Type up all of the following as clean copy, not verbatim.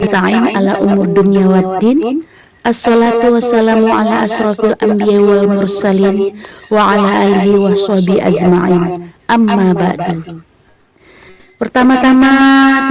nasta'in ala umur dunya waddin. Assalatu wassalamu ala asrafil anbiya wal mursalin wa ala alihi wa sahbihi ajma'in. Amma ba'du. Pertama-tama,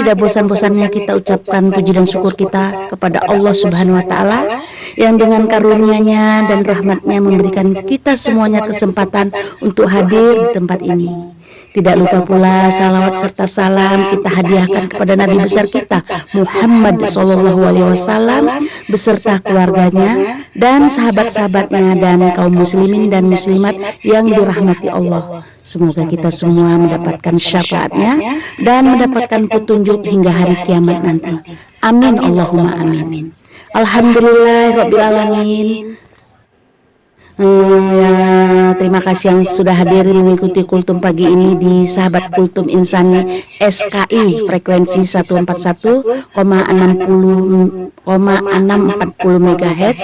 tidak bosan-bosannya kita ucapkan puji dan syukur kita kepada Allah Subhanahu wa Ta'ala yang dengan karunia-Nya dan rahmat-Nya memberikan kita semuanya kesempatan untuk hadir di tempat ini. Tidak lupa pula salawat serta salam kita hadiahkan kepada Nabi besar kita Muhammad SAW beserta keluarganya dan sahabat-sahabatnya dan kaum muslimin dan muslimat yang dirahmati Allah. Semoga kita semua mendapatkan syafaatnya dan mendapatkan petunjuk hingga hari kiamat nanti. Amin Allahumma amin. Alhamdulillah Rabbil Alamin. Terima kasih yang sudah hadir mengikuti kultum pagi ini di Sahabat Kultum Insani SKI frekuensi 141,640 MHz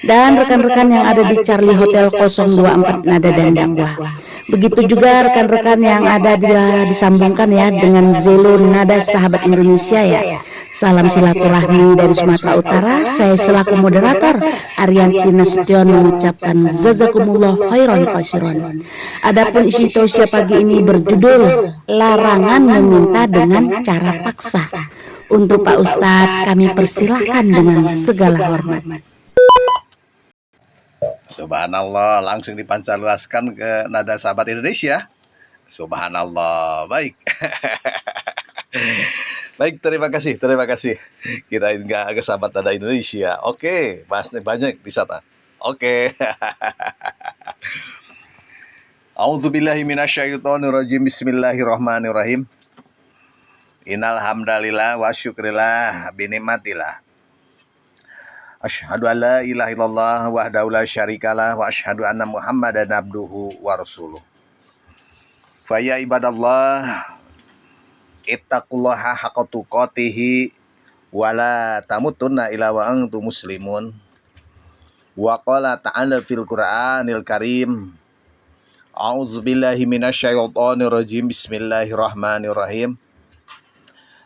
dan rekan-rekan yang ada di Charlie Hotel 024 Nada dan Dakwah. Begitu juga rekan-rekan yang ada disambungkan ya dengan Zelo Nada Sahabat Indonesia ya. Salam silaturahmi dari Sumatera Utara. Saya selaku moderator Arianti Nasution mengucapkan jazakumullah khairan katsiran. Adapun isi tausiah pagi ini berjudul larangan meminta dengan cara paksa. Untuk Pak Ustadz kami persilahkan dengan segala hormat. Subhanallah, langsung dipancarluaskan ke Nada Sahabat Indonesia. Subhanallah, baik. Baik, terima kasih. Kita enggak ke Sahabat Nada Indonesia. Oke, bahasnya banyak di sana. Oke. A'udzubillahi minasyaitonirrajim. Bismillahirrahmanirrahim. Innal hamdalillah wa syukrillah binimatillah. Asyhadu an la ilaha illallah wahdahu la syarikalah wa asyhadu anna Muhammadan abduhu wa rasuluh. Fa ya ibadallah ittaqullaha haqqa tuqatih wa la tamutunna illa wa antum muslimun. Wa qala ta'ala fil Qur'anil Karim. A'udzubillahi minasyaitonir rajim. Bismillahirrahmanirrahim.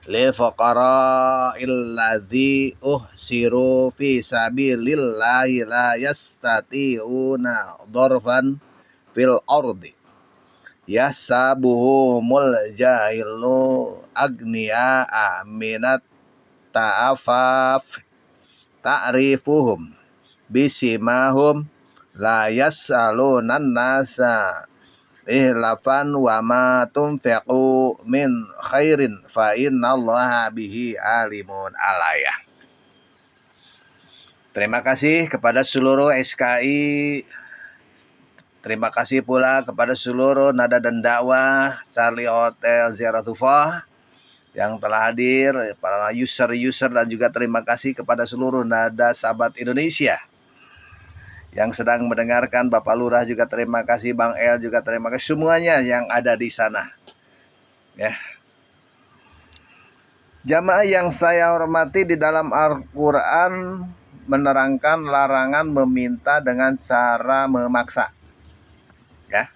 Lil fuqara'il ladzi uhsiru fi sabilillahi la yastati'una darfan fil ardi yasabuhumul jahilu agniya'a minat ta'afaf ta'rifuhum bisimahum la yas'alunan nasa ihlafan wa ma tunfiqu min khairin fa innallaha bihi alimun alayah. Terima kasih kepada seluruh SKI. Terima kasih pula kepada seluruh Nada dan Dakwah Charlie Hotel Ziaratullah yang telah hadir, para user dan juga terima kasih kepada seluruh Nada Sahabat Indonesia yang sedang mendengarkan. Bapak Lurah juga terima kasih, Bang El juga terima kasih, semuanya yang ada di sana. Ya. Jamaah yang saya hormati, di dalam Al-Quran menerangkan larangan meminta dengan cara memaksa. Ya.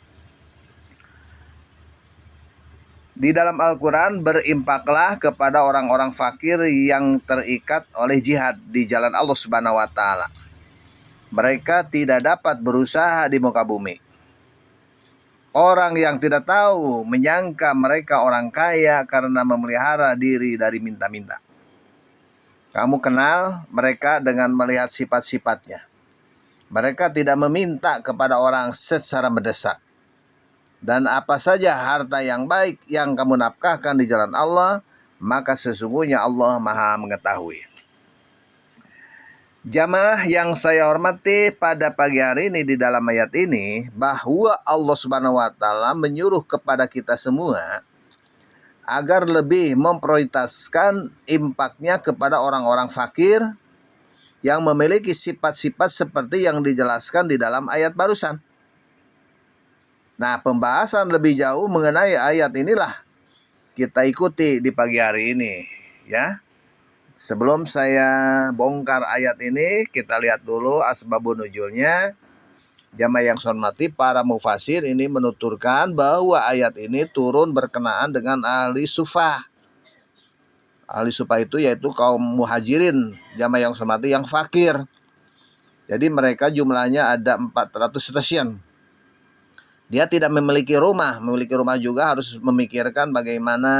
Di dalam Al-Quran, berinfaklah kepada orang-orang fakir yang terikat oleh jihad di jalan Allah Subhanahu wa Ta'ala. Mereka tidak dapat berusaha di muka bumi. Orang yang tidak tahu menyangka mereka orang kaya karena memelihara diri dari minta-minta. Kamu kenal mereka dengan melihat sifat-sifatnya. Mereka tidak meminta kepada orang secara mendesak. Dan apa saja harta yang baik yang kamu nafkahkan di jalan Allah, maka sesungguhnya Allah Maha mengetahui. Jamaah yang saya hormati, pada pagi hari ini di dalam ayat ini bahwa Allah Subhanahu wa Ta'ala menyuruh kepada kita semua agar lebih memprioritaskan infaknya kepada orang-orang fakir yang memiliki sifat-sifat seperti yang dijelaskan di dalam ayat barusan. Nah, pembahasan lebih jauh mengenai ayat inilah kita ikuti di pagi hari ini, ya. Sebelum saya bongkar ayat ini, kita lihat dulu asbabun nuzulnya. Jamaah yang saya hormati, para mufasir ini menuturkan bahwa ayat ini turun berkenaan dengan ahli sufah. Ahli sufa itu yaitu kaum muhajirin, jamaah yang hormati, yang fakir. Jadi mereka jumlahnya ada 400 sekian. Dia tidak memiliki rumah juga harus memikirkan bagaimana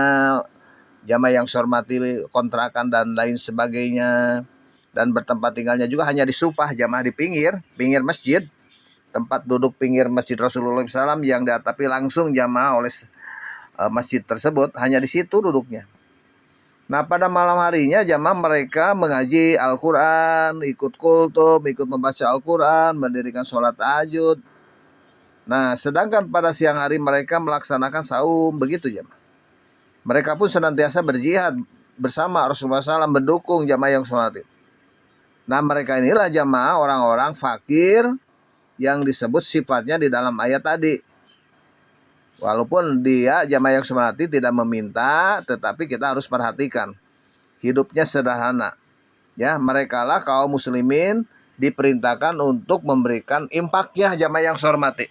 jamaah yang hormati kontrakan dan lain sebagainya. Dan bertempat tinggalnya juga hanya di supah, jamaah di pinggir masjid, tempat duduk pinggir masjid Rasulullah SAW yang diatapi langsung jamaah oleh masjid tersebut, hanya di situ duduknya. Nah, pada malam harinya jamaah mereka mengaji Al-Quran, ikut kultum, ikut membaca Al-Quran, mendirikan sholat tahajud. Nah, sedangkan pada siang hari mereka melaksanakan saum, begitu jamaah. Mereka pun senantiasa berjihad bersama Rasulullah SAW, mendukung jamaah yang sholat. Nah, mereka inilah jamaah orang-orang fakir yang disebut sifatnya di dalam ayat tadi. Walaupun dia jamaah yang sholat tidak meminta, tetapi kita harus perhatikan hidupnya sederhana. Ya, mereka lah kaum muslimin diperintahkan untuk memberikan impaknya jamaah yang hormati.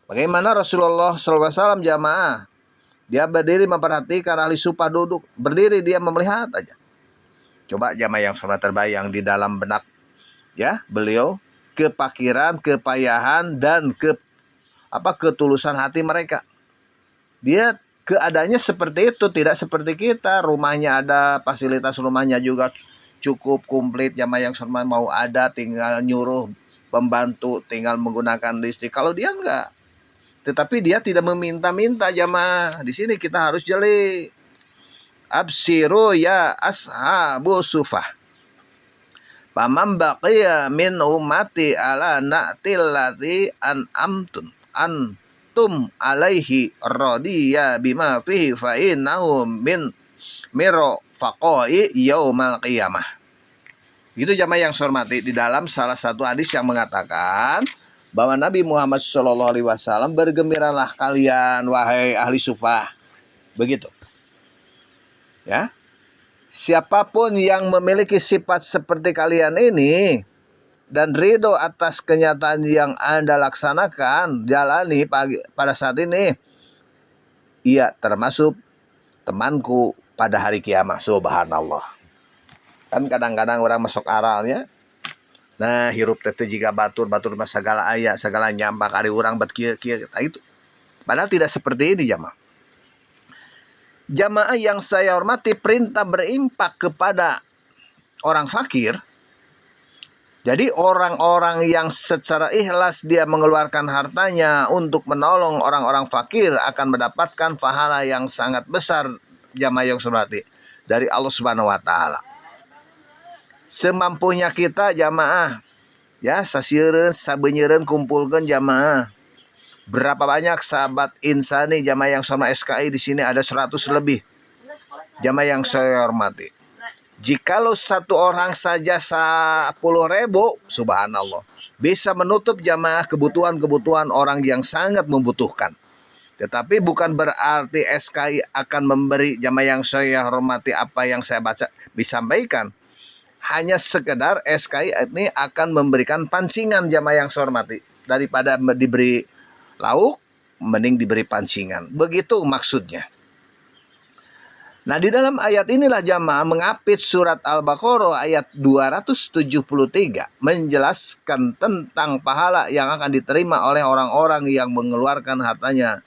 Bagaimana Rasulullah SAW jamaah? Dia berdiri memperhatikan ahli supah duduk, berdiri dia melihat aja. Coba jamaah yang hormat terbayang di dalam benak ya beliau kepakiran, kepayahan dan ketulusan hati mereka. Dia keadaannya seperti itu, tidak seperti kita. Rumahnya ada, fasilitas rumahnya juga cukup komplit. Jamaah yang hormat mau ada tinggal nyuruh pembantu, tinggal menggunakan listrik. Kalau dia enggak. Tetapi dia tidak meminta-minta jamaah. Di sini kita harus jeli. Absiru ya ashabu sufah. Paman baqiya min ummati ala na'tillati antum alaihi radiya bima fihi fa innahu min miro faqoi yaumal qiyamah. Itu jamaah yang hormati, di dalam salah satu hadis yang mengatakan bahwa Nabi Muhammad SAW bergembiralah kalian wahai ahli sufah. Begitu. Ya. Siapapun yang memiliki sifat seperti kalian ini dan ridho atas kenyataan yang Anda laksanakan, jalani pada saat ini, ia termasuk temanku pada hari kiamat. Subhanallah. Kan kadang-kadang orang masuk aralnya, nah hirup tete jika batur mas segala ayat segala nyampak hari orang bet kieu itu. Padahal tidak seperti ini jamaah. Jamaah yang saya hormati, perintah berimpak kepada orang fakir. Jadi orang-orang yang secara ikhlas dia mengeluarkan hartanya untuk menolong orang-orang fakir akan mendapatkan pahala yang sangat besar jamaah yang saya hormati dari Allah Subhanahu wa taala. Semampunya kita jamaah ya sasiereun sabeunyereun kumpulkeun jamaah. Berapa banyak sahabat insani jamaah yang sama SKI di sini ada 100 lebih jamaah yang saya hormati. Jikalau satu orang saja 10.000, subhanallah, bisa menutup jamaah kebutuhan-kebutuhan orang yang sangat membutuhkan. Tetapi bukan berarti SKI akan memberi jamaah yang saya hormati apa yang saya baca disampaikan. Hanya sekedar SKI ini akan memberikan pancingan jamaah yang saya hormati. Daripada diberi lauk, mending diberi pancingan. Begitu maksudnya. Nah, di dalam ayat inilah jamaah mengapit surat Al-Baqarah ayat 273 menjelaskan tentang pahala yang akan diterima oleh orang-orang yang mengeluarkan hartanya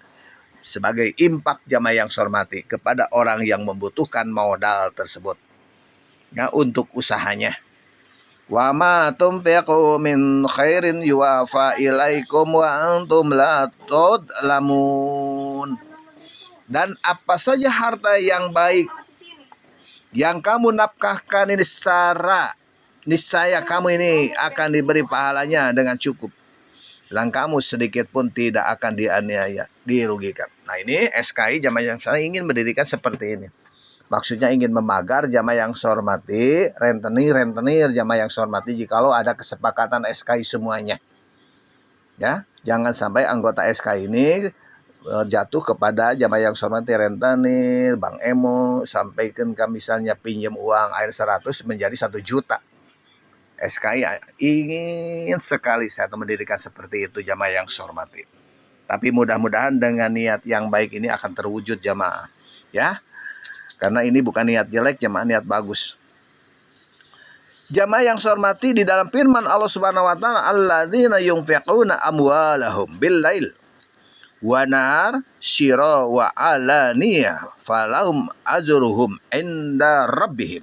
sebagai impak jamaah yang hormati kepada orang yang membutuhkan modal tersebut. Nah, untuk usahanya. Wa ma tunfiqu min khairin yuwafa ilaikum wa antum la tudlamun. Dan apa saja harta yang baik yang kamu nafkahkan ini secara niscaya kamu ini akan diberi pahalanya dengan cukup. Dan kamu sedikit pun tidak akan dianiaya, dirugikan. Nah, ini SKI jamaah yang saya ingin mendirikan seperti ini. Maksudnya ingin memagar jamaah yang saya hormati, rentenir jamaah yang saya hormati jikalau ada kesepakatan SKI semuanya. Ya, jangan sampai anggota SKI ini jatuh kepada jamaah yang saya hormati rentenir, Bang Emo, sampaikan ke misalnya pinjam uang air 100 menjadi 1 juta. SKI ingin sekali saya mendirikan seperti itu jamaah yang saya hormati. Tapi mudah-mudahan dengan niat yang baik ini akan terwujud jamaah. Ya. Karena ini bukan niat jelek, jamaah, niat bagus. Jamaah yang saya hormati, di dalam firman Allah Subhanahu wa taala, alladzina yunfiquna amwalahum bil-lail wa nahar syira wa alaniyah falahum ajruhum inda rabbihim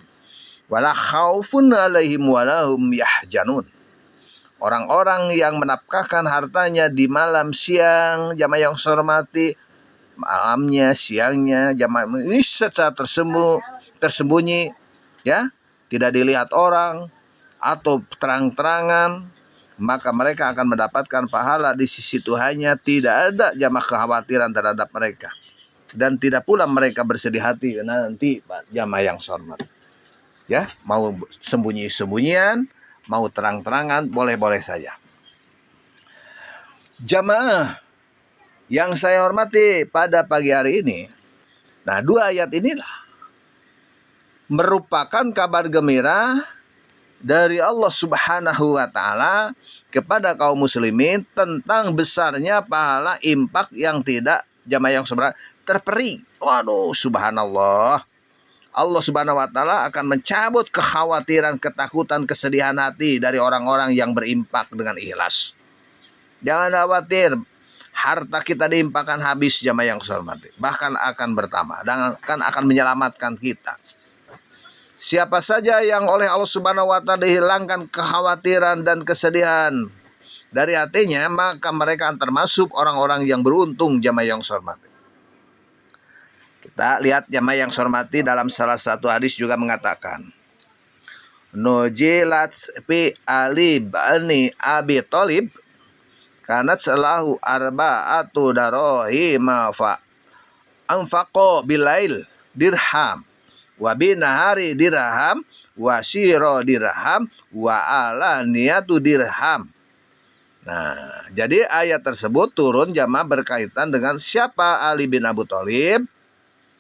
wala khaufun alaihim walahum yahjanun. Orang-orang yang menafkahkan hartanya di malam siang, jamaah yang saya hormati, malamnya, siangnya, jamaah ini secara tersembunyi, ya, tidak dilihat orang atau terang-terangan, maka mereka akan mendapatkan pahala di sisi Tuhannya. Tidak ada jamaah kekhawatiran terhadap mereka, dan tidak pula mereka bersedih hati nanti, jamaah yang saya hormati. Ya, mau sembunyi-sembunyian, mau terang-terangan, boleh-boleh saja. Jamaah yang saya hormati pada pagi hari ini, nah, 2 ayat inilah merupakan kabar gembira dari Allah Subhanahu wa taala kepada kaum muslimin tentang besarnya pahala infak yang tidak, jamaah yang sebenarnya, terperi. Waduh, subhanallah. Allah Subhanahu wa taala akan mencabut kekhawatiran, ketakutan, kesedihan hati dari orang-orang yang berinfak dengan ikhlas. Jangan khawatir, harta kita diinfakkan habis, jamaah yang saya hormati, bahkan akan bertambah dan akan menyelamatkan kita. Siapa saja yang oleh Allah Subhanahu wa taala dihilangkan kekhawatiran dan kesedihan dari hatinya, maka mereka akan termasuk orang-orang yang beruntung, jamaah yang saya hormati. Kita lihat, jamaah yang saya hormati, dalam salah satu hadis juga mengatakan, nujilat fi Ali bani Abi Thalib kanat salahu arba'atu darahima fa anfaqo bilail dirham wa binahari dirham wa syiro dirham wa alaniyatu dirham. Nah, jadi ayat tersebut turun, jamaah, berkaitan dengan siapa Ali bin Abu Thalib.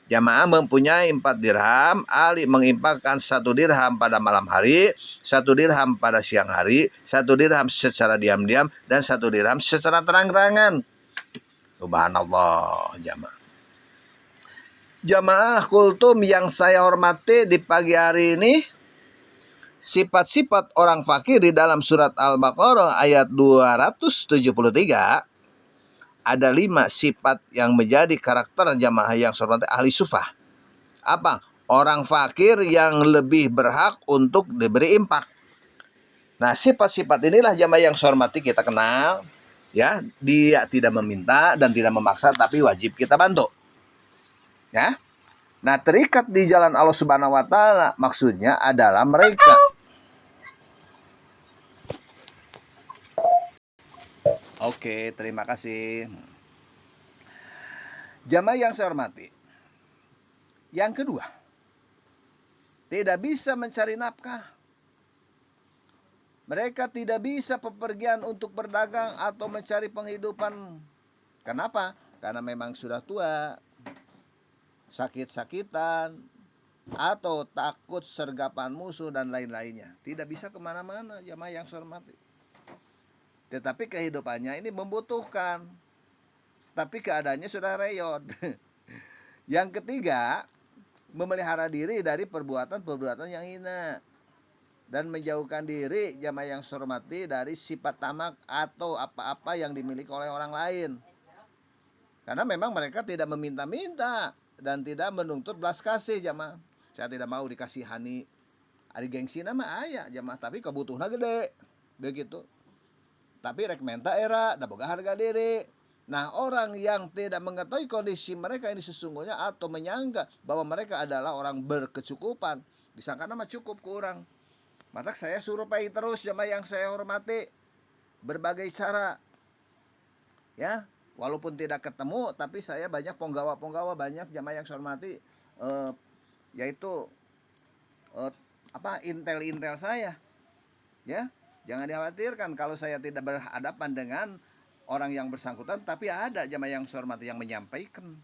Jamaah mempunyai 4 dirham. Ali menginfakkan 1 dirham pada malam hari, 1 dirham pada siang hari, 1 dirham secara diam-diam, dan 1 dirham secara terang-terangan. Subhanallah, jamaah. Jamaah kultum yang saya hormati, di pagi hari ini, sifat-sifat orang fakir di dalam surat Al-Baqarah ayat 273. Ada 5 sifat yang menjadi karakter jamaah yang saya hormati ahli sufah. Apa? Orang fakir yang lebih berhak untuk diberi infak. Nah, sifat-sifat inilah jamaah yang saya hormati kita kenal, ya. Dia tidak meminta dan tidak memaksa, tapi wajib kita bantu, ya. Nah, terikat di jalan Allah Subhanahu wa taala maksudnya adalah mereka. Oke, terima kasih. Jamaah yang saya hormati, yang kedua, tidak bisa mencari nafkah. Mereka tidak bisa bepergian untuk berdagang atau mencari penghidupan. Kenapa? Karena memang sudah tua, sakit-sakitan, atau takut sergapan musuh dan lain-lainnya. Tidak bisa kemana-mana, jamaah yang saya hormati. Tetapi kehidupannya ini membutuhkan, tapi keadaannya sudah reyot. Yang ketiga, memelihara diri dari perbuatan-perbuatan yang hina, dan menjauhkan diri, jamaah yang saya hormati, dari sifat tamak atau apa-apa yang dimiliki oleh orang lain. Karena memang mereka tidak meminta-minta dan tidak menuntut belas kasih, jamaah. Saya tidak mau dikasihani, ari gengsi nama aya, jamaah, tapi kebutuhannya gede, begitu. Tapi rek menta era, da boga harga diri. Nah, orang yang tidak mengetahui kondisi mereka ini sesungguhnya, atau menyangka bahwa mereka adalah orang berkecukupan, disangka nama cukup kurang, maka saya suruh pay terus, jamaah yang saya hormati, berbagai cara, ya. Walaupun tidak ketemu, tapi saya banyak penggawa-penggawa, banyak jamaah yang saya hormati, yaitu intel-intel saya, ya. Jangan dikhawatirkan kalau saya tidak berhadapan dengan orang yang bersangkutan, tapi ada jamaah yang saya hormati yang menyampaikan.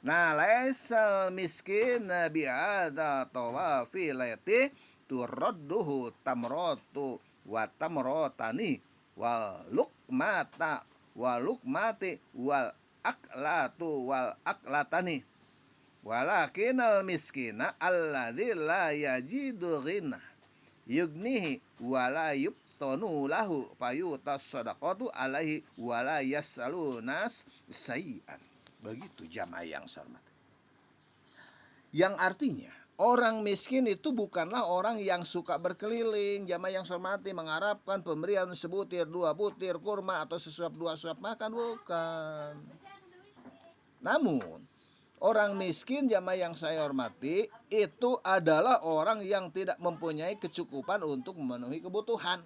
Nah, laisal miskin bi'adha tawafilati turadduhu tamrotu wa tamrotani wal lukmati wal aklatani. Walakinal miskina alladzi la yajidu ghina yugnihi wala yubtanu lahu fayutas sadaqatu alaihi wala yasalunas sayi'an. Begitu jamaah yang hormat. Yang artinya orang miskin itu bukanlah orang yang suka berkeliling, jamaah yang hormati, mengharapkan pemberian sebutir, 2 butir kurma atau sesuap 2 suap makan, bukan. Namun orang miskin, jamaah yang saya hormati, itu adalah orang yang tidak mempunyai kecukupan untuk memenuhi kebutuhan.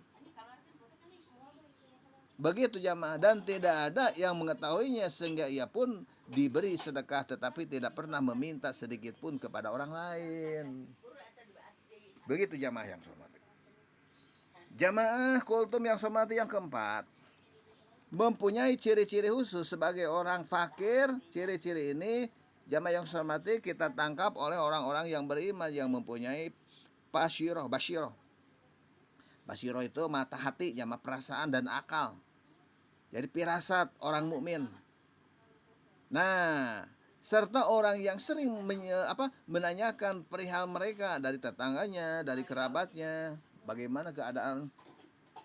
Begitu jamaah, dan tidak ada yang mengetahuinya sehingga ia pun diberi sedekah tetapi tidak pernah meminta sedikit pun kepada orang lain. Begitu jamaah yang saya hormati. Jamaah kultum yang saya hormati yang keempat, mempunyai ciri-ciri khusus sebagai orang fakir. Ciri-ciri ini jamaah yang saya hormati kita tangkap oleh orang-orang yang beriman yang mempunyai basyiroh. Basyiroh itu mata hati, jamaah perasaan dan akal. Jadi firasat orang mukmin. Nah, serta orang yang sering menanyakan perihal mereka dari tetangganya, dari kerabatnya, bagaimana keadaan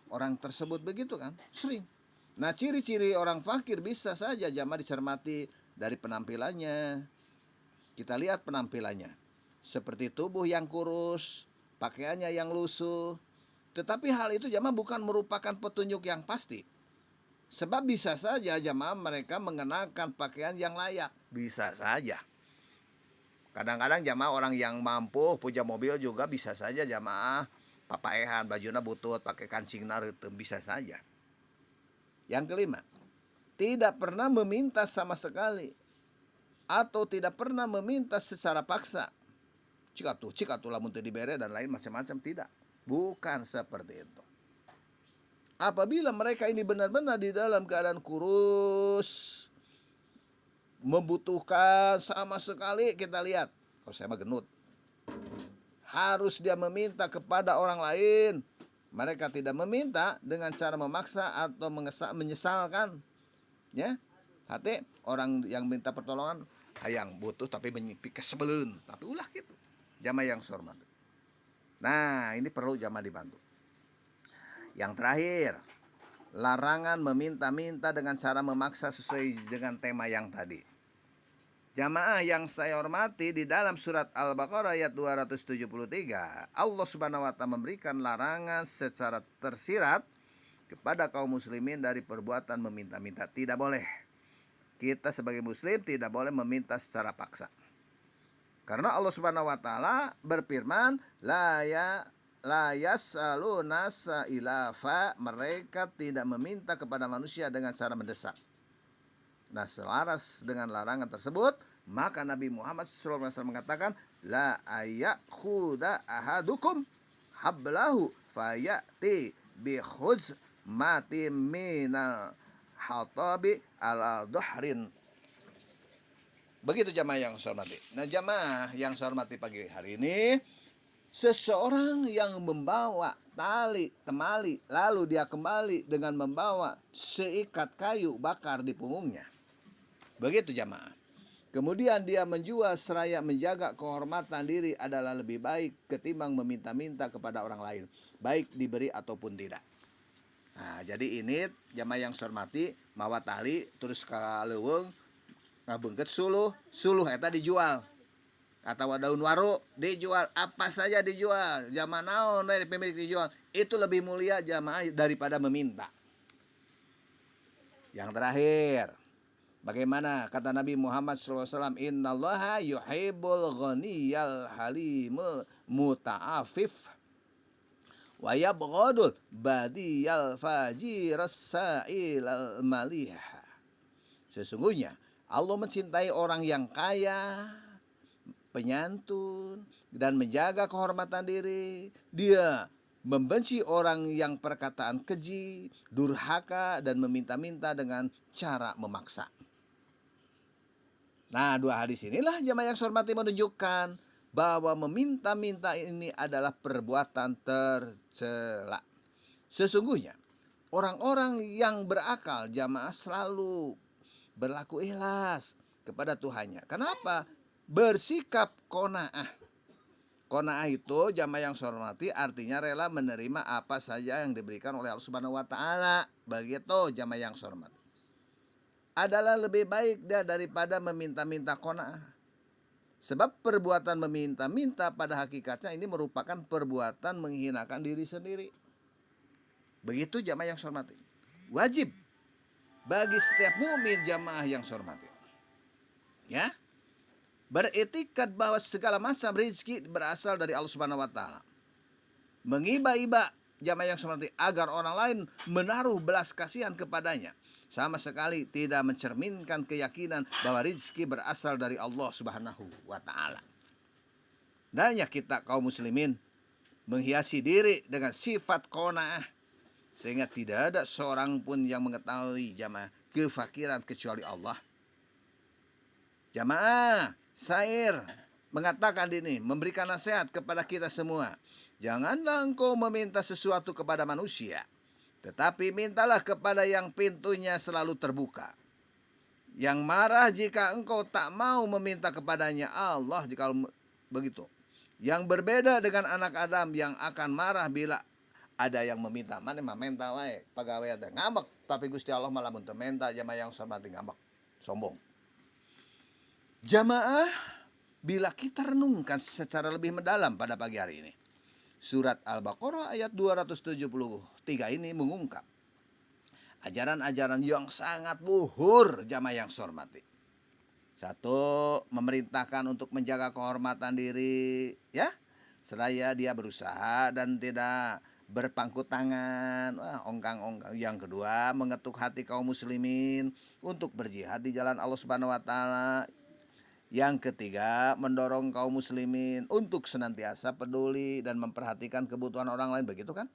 orang tersebut, begitu kan? Sering. Nah, ciri-ciri orang fakir bisa saja jamaah dicermati dari penampilannya. Kita lihat penampilannya. Seperti tubuh yang kurus, pakaiannya yang lusuh. Tetapi hal itu jamaah bukan merupakan petunjuk yang pasti. Sebab bisa saja jamaah mereka mengenakan pakaian yang layak. Bisa saja. Kadang-kadang jamaah orang yang mampu punya mobil juga bisa saja jamaah papaehan, bajuna butut, pakai kancing nar, itu bisa saja. Yang kelima, tidak pernah meminta sama sekali atau tidak pernah meminta secara paksa. Cikatu lamun teu dibere dan lain macam-macam, tidak. Bukan seperti itu. Apabila mereka ini benar-benar di dalam keadaan kurus, membutuhkan sama sekali, kita lihat, kalau saya mah genut, harus dia meminta kepada orang lain. Mereka tidak meminta dengan cara memaksa atau menyesalkan, ya. Hati orang yang minta pertolongan hayang butuh tapi menyipik kesebelun, tapi ulah gitu. Jamaah yang hormat. Nah, ini perlu jamaah dibantu. Yang terakhir, larangan meminta-minta dengan cara memaksa sesuai dengan tema yang tadi. Jamaah yang saya hormati, di dalam surat Al-Baqarah ayat 273, Allah Subhanahu wa taala memberikan larangan secara tersirat kepada kaum muslimin dari perbuatan meminta-minta. Tidak boleh. Kita sebagai muslim tidak boleh meminta secara paksa. Karena Allah Subhanahu wa taala berfirman, la yasaluna sailafa, mereka tidak meminta kepada manusia dengan cara mendesak. Nah, selaras dengan larangan tersebut, maka Nabi Muhammad SAW mengatakan, la ayakhudha ahadukum hablahu fayati bi khuzmati minal hatabi ala dhuhrin. Begitu jamaah yang saya hormati. Nah, jamaah yang saya hormati pagi hari ini, seseorang yang membawa tali temali, lalu dia kembali dengan membawa seikat kayu bakar di punggungnya. Begitu jamaah. Kemudian dia menjual seraya menjaga kehormatan diri adalah lebih baik ketimbang meminta-minta kepada orang lain, baik diberi ataupun tidak. Nah, jadi ini jamaah yang saya hormati, mawa tali terus ka leuweung ngabeungkeut suluh eta dijual. Atau daun waru dijual, apa saja dijual, jamaah naon pemilik dijual, itu lebih mulia jamaah daripada meminta. Yang terakhir, bagaimana kata Nabi Muhammad SAW, innallaha yuhibbul ghaniyal halimul muta'afif wa yabghadul badiyal fajiras sa'ilal malih. Sesungguhnya Allah mencintai orang yang kaya, penyantun, dan menjaga kehormatan diri. Dia membenci orang yang perkataan keji, durhaka, dan meminta-minta dengan cara memaksa. Nah, 2 hadis inilah jamaah yang saya hormati menunjukkan bahwa meminta-minta ini adalah perbuatan tercela. Sesungguhnya orang-orang yang berakal jamaah selalu berlaku ikhlas kepada Tuhannya. Kenapa? bersikap qanaah. Qanaah itu jamaah yang saya hormati artinya rela menerima apa saja yang diberikan oleh Allah Subhanahu wa taala. Begitu jamaah yang saya hormati. Adalah lebih baik dia daripada meminta-minta qanaah. Sebab perbuatan meminta-minta pada hakikatnya ini merupakan perbuatan menghinakan diri sendiri. Begitu jamaah yang saya hormati. Wajib bagi setiap mukmin jamaah yang saya hormati. Ya. Beretikat bahwa segala macam rezeki berasal dari Allah Subhanahu wa taala. Mengiba-iba jamaah yang seperti agar orang lain menaruh belas kasihan kepadanya sama sekali tidak mencerminkan keyakinan bahwa rezeki berasal dari Allah Subhanahu wa taala. Hendaknya kita kaum muslimin menghiasi diri dengan sifat qanaah sehingga tidak ada seorang pun yang mengetahui jamaah kefakiran kecuali Allah. Jamaah Syair mengatakan ini, memberikan nasihat kepada kita semua. Janganlah engkau meminta sesuatu kepada manusia, tetapi mintalah kepada yang pintunya selalu terbuka. Yang marah jika engkau tak mau meminta kepadanya Allah jika begitu. Yang berbeda dengan anak Adam yang akan marah bila ada yang meminta. Mana mah minta wae, pegawai ada ngambek, tapi Gusti Allah malah mun teu minta, jamaah yang hormati ngambek. Sombong. Jamaah, bila kita renungkan secara lebih mendalam pada pagi hari ini, surat Al-Baqarah ayat 273 ini mengungkap ajaran-ajaran yang sangat luhur jamaah yang saya hormati. Satu, memerintahkan untuk menjaga kehormatan diri, ya, seraya dia berusaha dan tidak berpangku tangan, ongkang-ongkang. Yang kedua, mengetuk hati kaum muslimin untuk berjihad di jalan Allah Subhanahu wa taala. Yang ketiga, mendorong kaum muslimin untuk senantiasa peduli dan memperhatikan kebutuhan orang lain, begitu kan?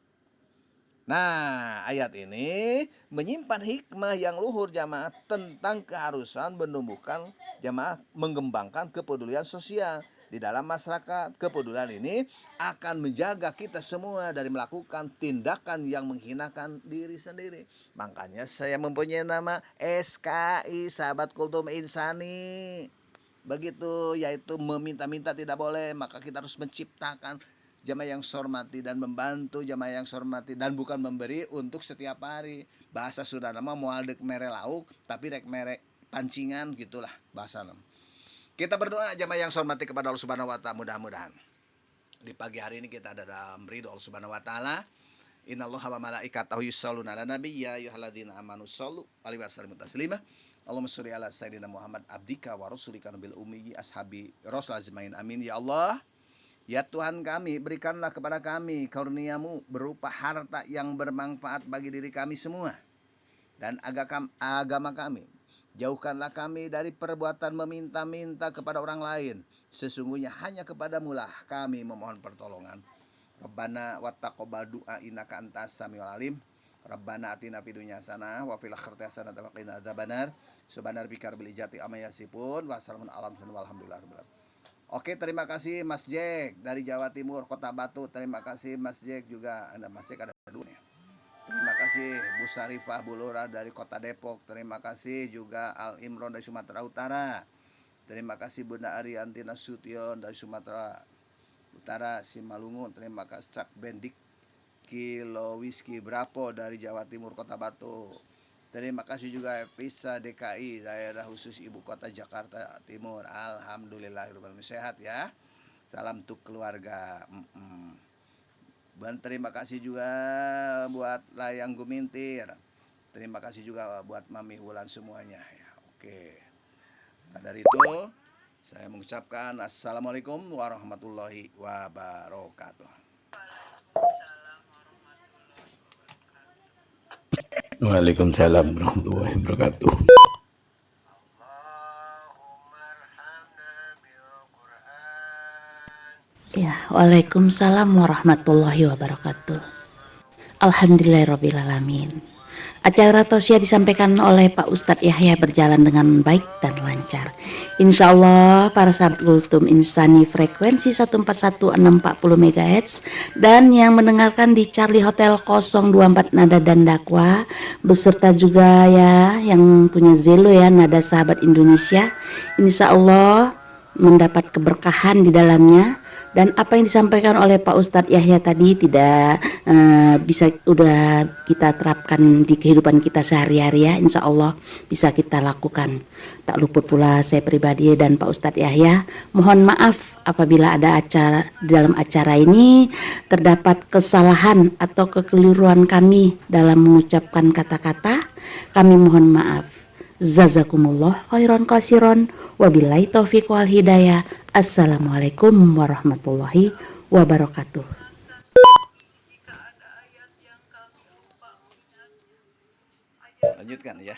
Nah, ayat ini menyimpan hikmah yang luhur jamaah tentang keharusan menumbuhkan jamaah mengembangkan kepedulian sosial di dalam masyarakat. Kepedulian ini akan menjaga kita semua dari melakukan tindakan yang menghinakan diri sendiri. Makanya saya mempunyai nama SKI, Sahabat Kultum Insani. Begitu, yaitu meminta-minta tidak boleh, maka kita harus menciptakan jamaah yang hormati dan membantu jamaah yang hormati dan bukan memberi untuk setiap hari. Bahasa sudah nama moal dek mere lauk tapi rek mere pancingan gitulah bahasa nama. Kita berdoa jamaah yang hormati kepada Allah Subhanahu wa taala, mudah-mudahan di pagi hari ini kita ada dalam ridho Allah Subhanahu wa taala. Innallaha wa malaikatahu yusholluna 'alan nabi ya ayyuhalladzina amanu shollu alaihi wa sallimu taslima. Allahumma sholli ala sayyidina Muhammad abdika wa rasulika nabil ummi ashabi rasul azmain amin. Ya Allah, ya Tuhan kami, berikanlah kepada kami karunia-Mu berupa harta yang bermanfaat bagi diri kami semua dan agama kami. Jauhkanlah kami dari perbuatan meminta-minta kepada orang lain. Sesungguhnya hanya kepadamu lah kami memohon pertolongan. Rabbana wattaqabbal du'a innaka antas samiul alim. Rabbana atina fid dunya hasanah wa fil akhirati hasanah wa qina adzabannar. Subhana rabbika rabbil izzati amma yasifun wa salamun alal mursalin walhamdulillahi rabbil alamin. Oke, terima kasih Mas Jack dari Jawa Timur, Kota Batu. Terima kasih Mas Jack juga. Mas Jack ada dua nih. Terima kasih Bu Sarifah Bulura dari Kota Depok. Terima kasih juga Al Imron dari Sumatera Utara. Terima kasih Bunda Arianti Nasution dari Sumatera Utara Simalungun. Terima kasih Cak Bendik Kilo Whisky Brapo dari Jawa Timur, Kota Batu. Terima kasih juga Visa DKI daerah khusus Ibu Kota Jakarta Timur. Alhamdulillahirobbilalamin, sehat ya. Salam untuk keluarga. Dan terima kasih juga buat Layang Gumintir. Terima kasih juga buat Mami Wulan semuanya ya. Oke. Nah, dari itu saya mengucapkan assalamualaikum warahmatullahi wabarakatuh. Waalaikumsalam warahmatullahi wabarakatuh. Ya, waalaikumsalam warahmatullahi wabarakatuh. Alhamdulillahirrabbilalamin. Acara tausiah disampaikan oleh Pak Ustadz Yahya berjalan dengan baik dan lancar. Insya Allah para sahabat Kultum Insani frekuensi 141.640 MHz dan yang mendengarkan di Charlie Hotel 024 Nada dan Dakwah beserta juga ya yang punya Zelo ya Nada Sahabat Indonesia. Insya Allah mendapat keberkahan di dalamnya. Dan apa yang disampaikan oleh Pak Ustadz Yahya tadi tidak bisa udah kita terapkan di kehidupan kita sehari-hari ya, insya Allah bisa kita lakukan. Tak luput pula saya pribadi dan Pak Ustadz Yahya mohon maaf apabila ada dalam acara ini terdapat kesalahan atau kekeliruan kami dalam mengucapkan kata-kata. Kami mohon maaf. Jazakumullah khairan kasiron, wabillahi taufiq wal hidayah. Assalamualaikum warahmatullahi wabarakatuh. Lanjutkan ya.